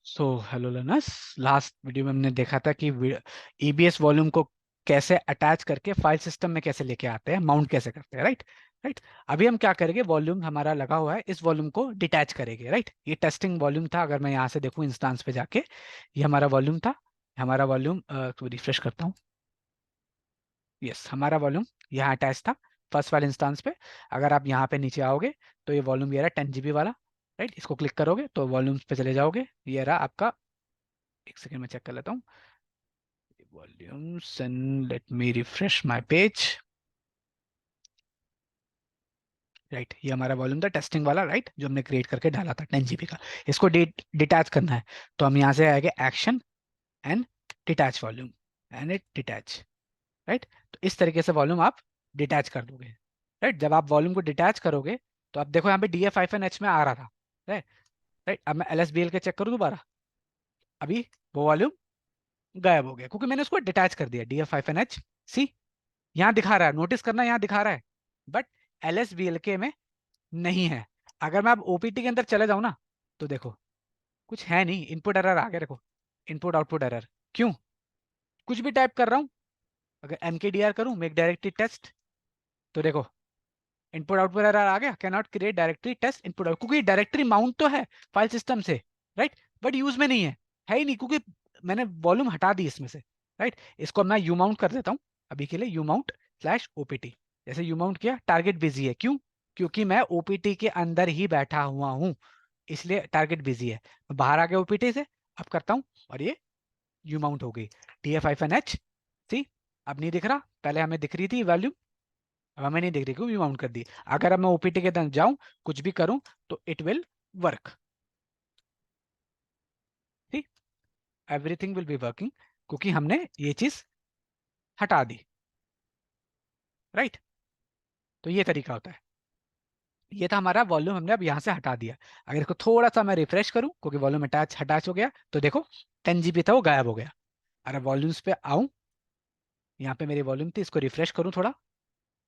So hello learners, last video में हमने देखा था कि ईबीएस वॉल्यूम को कैसे अटैच करके फाइल सिस्टम में कैसे लेके आते हैं, माउंट कैसे करते हैं, राइट। राइट। अभी हम क्या करेंगे, वॉल्यूम हमारा लगा हुआ है, इस वॉल्यूम को डिटैच करेंगे, राइट। ये टेस्टिंग वॉल्यूम था। अगर मैं यहाँ से देखूँ इंस्टांस पे जाके, ये हमारा वॉल्यूम था। हमारा वॉल्यूम तो रिफ्रेश करता हूँ। यस, हमारा वॉल्यूम यहाँ अटैच था फर्स्ट वाले इंस्टांस पे। अगर आप यहाँ पे नीचे आओगे तो ये वॉल्यूम ये रहा 10 GB वाला, राइट। इसको क्लिक करोगे तो वॉल्यूम्स पे चले जाओगे, ये रहा आपका। एक सेकंड में चेक कर लेता हूँ volumes and let me refresh my page. Right, ये हमारा वॉल्यूम था टेस्टिंग वाला, राइट, जो हमने क्रिएट करके डाला था 10 GB का। इसको डिटैच करना है तो हम यहाँ से आएंगे action and detach volume, and it detach, right. तो इस तरीके से वॉल्यूम आप डिटैच कर दोगे, राइट। जब आप वॉल्यूम को डिटैच करोगे तो आप देखो यहाँ पे DF-H में आ रहा था, राइट। राइट, अब मैं LSBL के चेक करूँ दोबारा, अभी वो वॉल्यूम गायब हो गया क्योंकि मैंने उसको डिटैच कर दिया। DF-H सी यहाँ दिखा रहा है, नोटिस करना, यहाँ दिखा रहा है, बट LSBLK में नहीं है। अगर मैं अब OPT के अंदर चले जाऊं ना तो देखो कुछ है नहीं, इनपुट एरर आ गया। देखो इनपुट आउटपुट एरर, क्यों? कुछ भी टाइप कर रहा हूं, अगर MKDR करूं, मेक डायरेक्टरी टेस्ट, तो देखो इनपुट आउटपुट एरर आ गया, cannot create directory test input out, क्योंकि डायरेक्टरी माउंट तो है फाइल सिस्टम से, राइट, बट यूज में नहीं है ही नहीं, क्योंकि मैंने वॉल्यूम हटा दी इसमें से, राइट। इसको मैं यू माउंट कर देता हूँ अभी के लिए, यू माउंट स्लैश OPT। जैसे यू माउंट किया, टारगेट बिजी है, क्यों? क्योंकि मैं OPT के अंदर ही बैठा हुआ हूँ, इसलिए टारगेट बिजी है। मैं बाहर आ गया OPT से, अब करता हूँ और ये यू माउंट हो गई। DF-H सी, अब नहीं दिख रहा, पहले हमें दिख रही थी वैल्यू, अब हमें नहीं दिख रही, क्यों? यू माउंट कर दी। अगर अब मैं OPT के अंदर जाऊं, कुछ भी करूं, तो इट विल वर्क, ठीक, एवरीथिंग विल बी वर्किंग, क्योंकि हमने ये चीज हटा दी, राइट। तो ये तरीका होता है। ये था हमारा वॉल्यूम, हमने अब यहाँ से हटा दिया। अगर इसको थोड़ा सा मैं रिफ्रेश करूं, क्योंकि वॉल्यूम अटैच हो गया, तो देखो 10 GB था वो गायब हो गया। अगर वॉल्यूम्स पे आऊं, यहाँ पे मेरी वॉल्यूम थी, इसको रिफ्रेश करूं थोड़ा,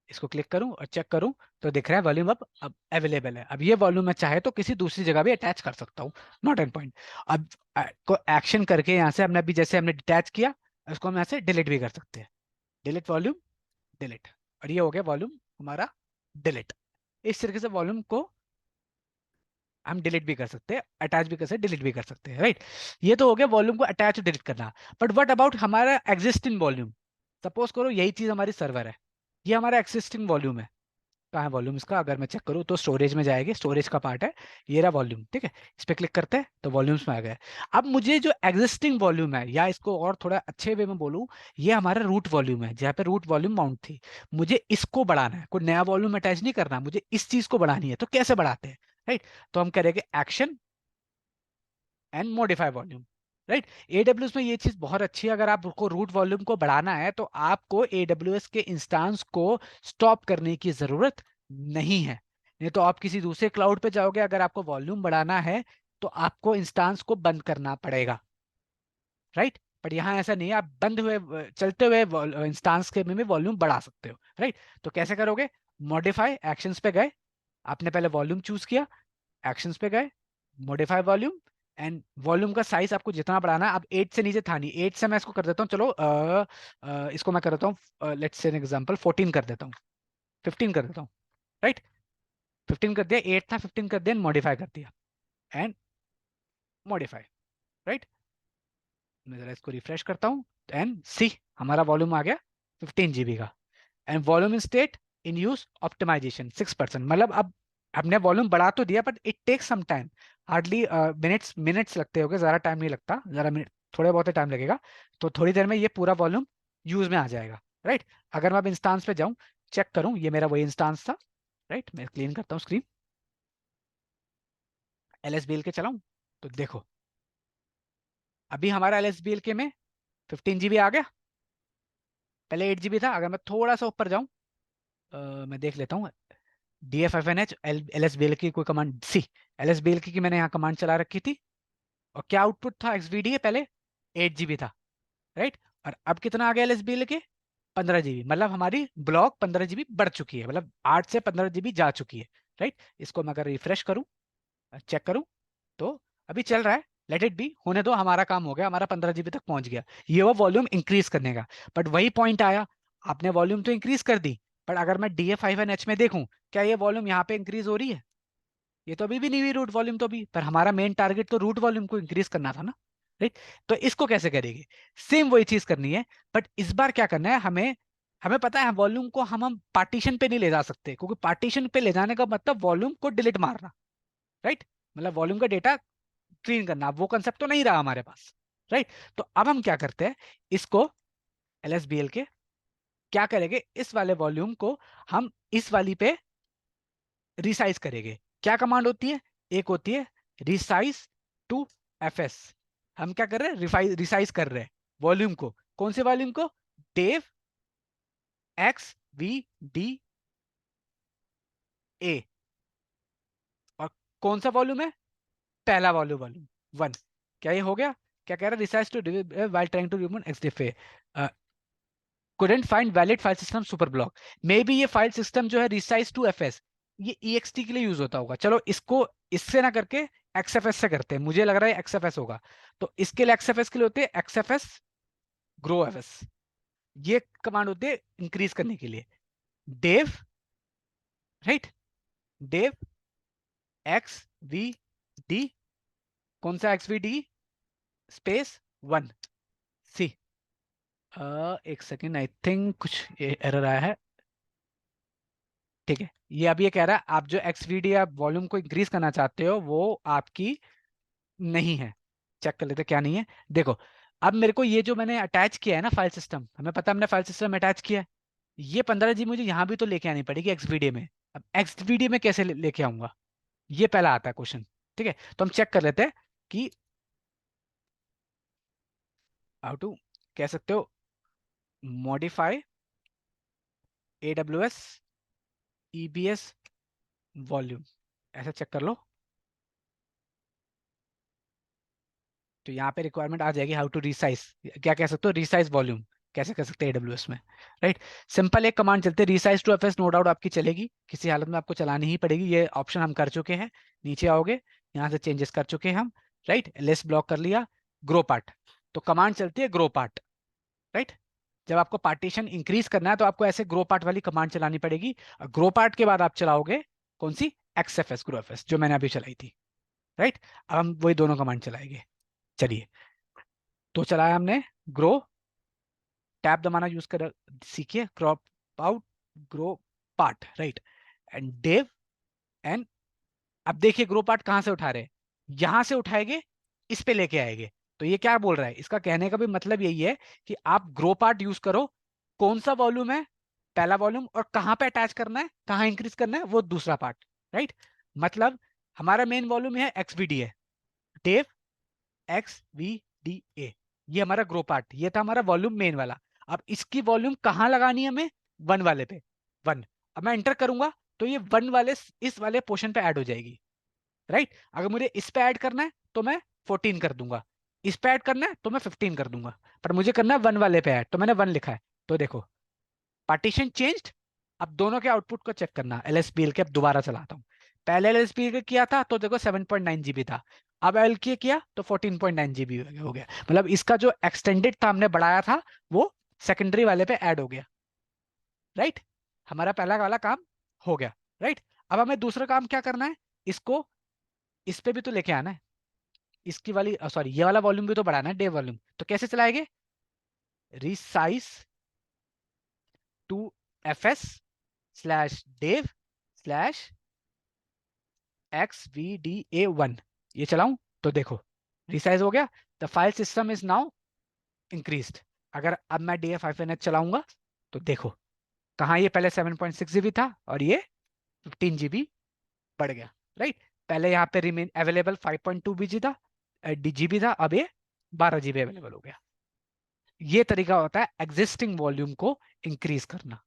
इसको क्लिक करूं और चेक करूं, तो दिख रहा है वॉल्यूम अब अवेलेबल है। अब ये वॉल्यूम मैं चाहे तो किसी दूसरी जगह भी अटैच कर सकता हूँ, नॉट एन पॉइंट। अब को एक्शन करके यहाँ से हमने अभी जैसे हमने डिटैच किया, इसको हम यहाँ से डिलीट भी कर सकते हैं। डिलीट वॉल्यूम, डिलीट, और ये हो गया वॉल्यूम हमारा डिलीट। इस तरीके से वॉल्यूम को हम डिलीट भी कर सकते हैं, अटैच भी कर सकते हैं, डिलीट भी कर सकते हैं, राइट। ये तो हो गया वॉल्यूम को अटैच और डिलीट करना। बट व्हाट अबाउट हमारा एग्जिस्टिंग वॉल्यूम? सपोज करो यही चीज हमारी सर्वर है, ये हमारा एक्सिस्टिंग वॉल्यूम है। कहाँ है वॉल्यूम इसका? अगर मैं चेक करूँ तो स्टोरेज में जाएगी, स्टोरेज का पार्ट है, ये रहा वॉल्यूम, ठीक है। इस पे क्लिक करते हैं तो वॉल्यूम्स में आ गया। अब मुझे जो एग्जिस्टिंग वॉल्यूम है, या इसको और थोड़ा अच्छे वे में बोलूँ, ये हमारा रूट वॉल्यूम है, जहाँ पे रूट वॉल्यूम माउंट थी। मुझे इसको बढ़ाना है, कोई नया वॉल्यूम अटैच नहीं करना, मुझे इस चीज को बढ़ानी है। तो कैसे बढ़ाते हैं, राइट? तो हम करेंगे action and modify volume, right. AWS में ये चीज बहुत अच्छी है, अगर आपको रूट वॉल्यूम को बढ़ाना है तो आपको AWS के इंस्टांस को स्टॉप करने की जरूरत नहीं है। नहीं तो आप किसी दूसरे क्लाउड पे जाओगे, अगर आपको वॉल्यूम बढ़ाना है तो आपको इंस्टांस को बंद करना पड़ेगा, राइट। बट यहाँ ऐसा नहीं है, आप बंद हुए चलते हुए इंस्टांस के में वॉल्यूम बढ़ा सकते हो, राइट। तो कैसे करोगे? मॉडिफाई, एक्शंस पे गए, आपने पहले वॉल्यूम चूज किया, एक्शंस पे गए, मॉडिफाई वॉल्यूम, एंड वॉल्यूम का साइज आपको जितना बढ़ाना है। अब 8 से नीचे था नहीं, 8 से मैं इसको कर देता हूँ, चलो इसको मैं कर देता हूँ, लेट्स से एन एग्जांपल 14 कर देता हूँ, 15 कर देता हूँ, राइट। 15 कर दिया, 8 था, 15 कर दिया, मॉडिफाई कर दिया, एंड मॉडिफाई, राइट। मैं जरा इसको रिफ्रेश करता हूँ, एंड सी हमारा वॉल्यूम आ गया 15 GB का। And volume in state in use optimisation 6%, मतलब अब हमने वॉल्यूम बढ़ा तो दिया, but it takes some time, hardly minutes minutes लगते होंगे, ज़्यादा टाइम नहीं लगता, ज़रा मिनट, थोड़े बहुत टाइम लगेगा। तो थोड़ी देर में ये पूरा वॉल्यूम यूज में आ जाएगा, राइट। अगर मैं अब इंस्टांस पे जाऊं, चेक करूं, ये मेरा वही इंस्टांस था, राइट। मैं क्लीन करता हूँ स्क्रीन, LSBL के चलाऊं, तो देखो अभी हमारा LSBL के में 15 GB आ गया, पहले 8 GB था। अगर मैं थोड़ा सा ऊपर जाऊं, मैं देख लेता हूँ, DF-H LSBL की कोई कमांड, सी LSBL की मैंने यहाँ कमांड चला रखी थी, और क्या आउटपुट था XVDA? पहले 8 GB था, राइट। और अब कितना आ गया LSBL के? 15 GB, मतलब हमारी ब्लॉक 15 GB बढ़ चुकी है, मतलब 8 से 15 GB जा चुकी है, राइट। इसको मैं अगर रिफ्रेश करूं, चेक करूं, तो अभी चल रहा है, लेट इट बी, होने दो, हमारा काम हो गया, हमारा 15 GB तक पहुंच गया। ये वो वॉल्यूम इंक्रीज करने का। बट वही पॉइंट आया, आपने वॉल्यूम तो इंक्रीज कर दी, बट अगर मैं DF-H में देखूं, क्या ये वॉल्यूम यहाँ पे इंक्रीज हो रही है? ये तो अभी भी नहीं हुई रूट वॉल्यूम तो भी, पर हमारा मेन टारगेट तो रूट वॉल्यूम को इंक्रीज करना था ना, राइट? तो इसको कैसे करेंगे? सेम वही चीज करनी है, बट इस बार क्या करना है हमें, हमें पता है वॉल्यूम को हम पार्टीशन पे नहीं ले जा सकते, क्योंकि पार्टीशन पे ले जाने का मतलब वॉल्यूम को डिलीट मारना, राइट? मतलब वॉल्यूम का डेटा क्लीन करना, वो कंसेप्ट तो नहीं रहा हमारे पास, राइट? तो अब हम क्या करते हैं, इसको LSBL के क्या करेंगे, इस वाले वॉल्यूम को हम इस वाली पे रिसाइज करेंगे। क्या कमांड होती है? एक होती है रिसाइज टू FS। हम क्या कर रहे हैं, रिसाइज कर रहे हैं वॉल्यूम को। कौन से वॉल्यूम को? Dev XVDA। और कौन सा वॉल्यूम है? पहला वॉल्यूम, वॉल्यूम 1। क्या ये हो गया? क्या कह रहा है? Resize two while trying to remove XDFA couldn't find valid file system super block। May be ये फाइल सिस्टम जो है रिसाइज टू FS, ये EXT के लिए यूज होता होगा। चलो इसको इससे ना करके XFS से करते हैं, मुझे लग रहा है XFS होगा। तो इसके लिए XFS के लिए होते हैं XFS ग्रो FS। ये कमांड होती है इंक्रीज करने के लिए। डेव, राइट, डेव XVD, कौन सा XVD? स्पेस 1 सी। एक सेकेंड, आई थिंक कुछ एरर आया है। ठीक है, ये अब ये कह रहा है आप जो XVD आप वॉल्यूम को इंक्रीज करना चाहते हो वो आपकी नहीं है। चेक कर लेते क्या नहीं है। देखो, अब मेरे को ये जो मैंने अटैच किया है ना फाइल सिस्टम, हमें पता है हमने फाइल सिस्टम अटैच किया है, ये 15 GB मुझे यहाँ भी तो लेके आनी पड़ेगी XVD में। अब XVD में कैसे लेके आऊंगा? ये पहला आता है क्वेश्चन। ठीक है, तो हम चेक कर लेते हैं कि हाउ टू, कह सकते हो मॉडिफाई AWS EBS वॉल्यूम, ऐसा चेक कर लो। तो यहाँ पे रिक्वायरमेंट आ जाएगी हाउ टू रिसाइज, क्या कह सकते हो, रिसाइज वॉल्यूम कैसे कर सकते हैं AWS में, राइट? सिंपल एक कमांड चलते हैं resize two FS, no doubt आपकी चलेगी, किसी हालत में आपको चलानी ही पड़ेगी। ये ऑप्शन हम कर चुके हैं, नीचे आओगे यहाँ से चेंजेस कर चुके हैं हम, राइट? लेस ब्लॉक कर लिया, ग्रो पार्ट, तो कमांड चलती है ग्रो पार्ट, राइट? जब आपको पार्टीशन इंक्रीज करना है तो आपको ऐसे ग्रो पार्ट वाली कमांड चलानी पड़ेगी। और ग्रो पार्ट के बाद आप चलाओगे कौन सी? XFS ग्रो FS, जो मैंने अभी चलाई थी, राइट? अब हम वही दोनों कमांड चलाएंगे। चलिए, तो चलाया हमने ग्रो, टैब दबाना यूज कर सीखिए, crop out, grow part, right, and dev end. अब देखिए ग्रो पार्ट कहां से उठा रहे हैं, यहां से उठाएंगे, इस पे लेके आएंगे। तो ये क्या बोल रहा है, इसका कहने का भी मतलब यही है कि आप ग्रो पार्ट यूज करो, कौन सा वॉल्यूम है? पहला वॉल्यूम, और कहां पे अटैच करना है, कहां इंक्रीज करना है, वो दूसरा पार्ट, राइट? मतलब हमारा मेन वॉल्यूम है XVD है, डेव XVDA, ये हमारा ग्रो पार्ट, ये था हमारा वॉल्यूम मेन वाला। अब इसकी वॉल्यूम कहाँ लगानी है हमें? 1 वाले पे, 1। अब मैं एंटर करूंगा तो ये 1 वाले इस वाले पोर्शन पे ऐड हो जाएगी, राइट? अगर मुझे इस पे ऐड करना है तो मैं 14 कर दूंगा, इस पे ऐड करना है तो मैं 15 कर दूंगा, पर मुझे करना है 1 वाले पे ऐड, तो मैंने 1 लिखा है। तो देखो पार्टीशन चेंज्ड। अब दोनों के आउटपुट को चेक करना, LSBL के, अब दोबारा चलाता हूँ। पहले LSBL के किया था तो देखो 7.9 GB था, अब एल के किया तो 14.9 GB हो गया। मतलब इसका जो एक्सटेंडेड था, हमने बढ़ाया था, वो सेकेंडरी वाले पे ऐड हो गया, राइट? हमारा पहला वाला काम हो गया, राइट? अब हमें दूसरा काम क्या करना है, इसको इस पे भी तो लेके आना है, इसकी वाली सॉरी ये वाला वॉल्यूम भी तो बढ़ाना है, डे वॉल्यूम। तो कैसे चलाएंगे? Resize two FS slash dev slash XVDA1, ये चलाऊं तो देखो रिसाइज हो गया, the file system is now increased. अगर अब मैं DF-H चलाऊंगा तो देखो कहाँ, ये पहले 7.6 GB था और ये 15 GB बढ़ गया, राइट? पहले यहाँ पे रिमेन अवेलेबल 5.2 था, GB था, अब ये 12 GB अवेलेबल हो गया। ये तरीका होता है एग्जिस्टिंग वॉल्यूम को इंक्रीज करना,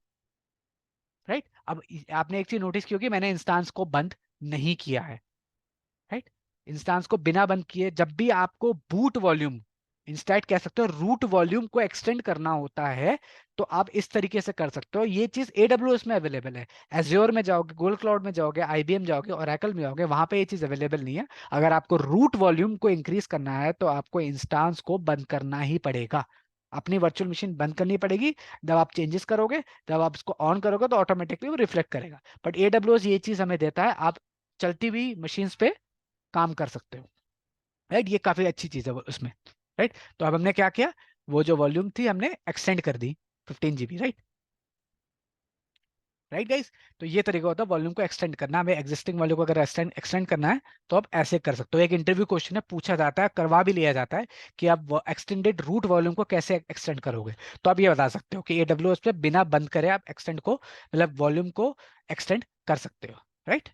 राइट? अब आपने एक चीज नोटिस की होगी, मैंने इंस्टांस को बंद नहीं किया है, राइट? इंस्टांस को बिना बंद किए जब भी आपको बूट वॉल्यूम इंस्टेड कह सकते हो रूट वॉल्यूम को एक्सटेंड करना होता है तो आप इस तरीके से कर सकते हो। ये चीज AWS में अवेलेबल है। एज्योर में जाओगे, गूगल क्लाउड में जाओगे, IBM जाओगे, ओरेकल में जाओगे, वहां पे ये चीज अवेलेबल नहीं है। अगर आपको रूट वॉल्यूम को इंक्रीज करना है तो आपको इंस्टांस को बंद करना ही पड़ेगा, अपनी वर्चुअल मशीन बंद करनी पड़ेगी। जब आप चेंजेस करोगे, जब आप इसको ऑन करोगे तो ऑटोमेटिकली वो रिफ्लेक्ट करेगा। बट AWS ये चीज हमें देता है, आप चलती हुई मशीन्स पे काम कर सकते हो। राइट, ये काफी अच्छी चीज है उसमें। राइट, तो अब हमने क्या किया, वो जो वॉल्यूम थी हमने एक्सटेंड कर दी 15 GB। Right, right guys. तो ये तरीका होता है वॉल्यूम को एक्सटेंड करना। हमें एग्जिस्टिंग वॉल्यूम को अगर एक्सटेंड करना है तो आप ऐसे कर सकते हो। एक इंटरव्यू क्वेश्चन है, पूछा जाता है, करवा भी लिया जाता है कि आप एक्सटेंडेड रूट वॉल्यूम को कैसे एक्सटेंड करोगे। तो आप ये बता सकते हो कि AWS पे बिना बंद करे आप एक्सटेंड को, मतलब वॉल्यूम को एक्सटेंड कर सकते हो। Right,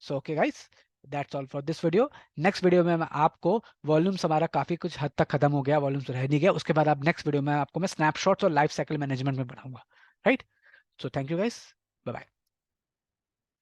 so okay guys, that's all for this video. Next video में मैं आपको, वॉल्यूम्स हमारा काफी कुछ हद तक खत्म हो गया, वॉल्यूम्स रह नहीं गया, उसके बाद आप नेक्स्ट वीडियो में आपको मैं स्नैपशॉट्स और लाइफ साइकिल मैनेजमेंट में बढ़ाऊंगा। Right, so thank you guys, bye bye.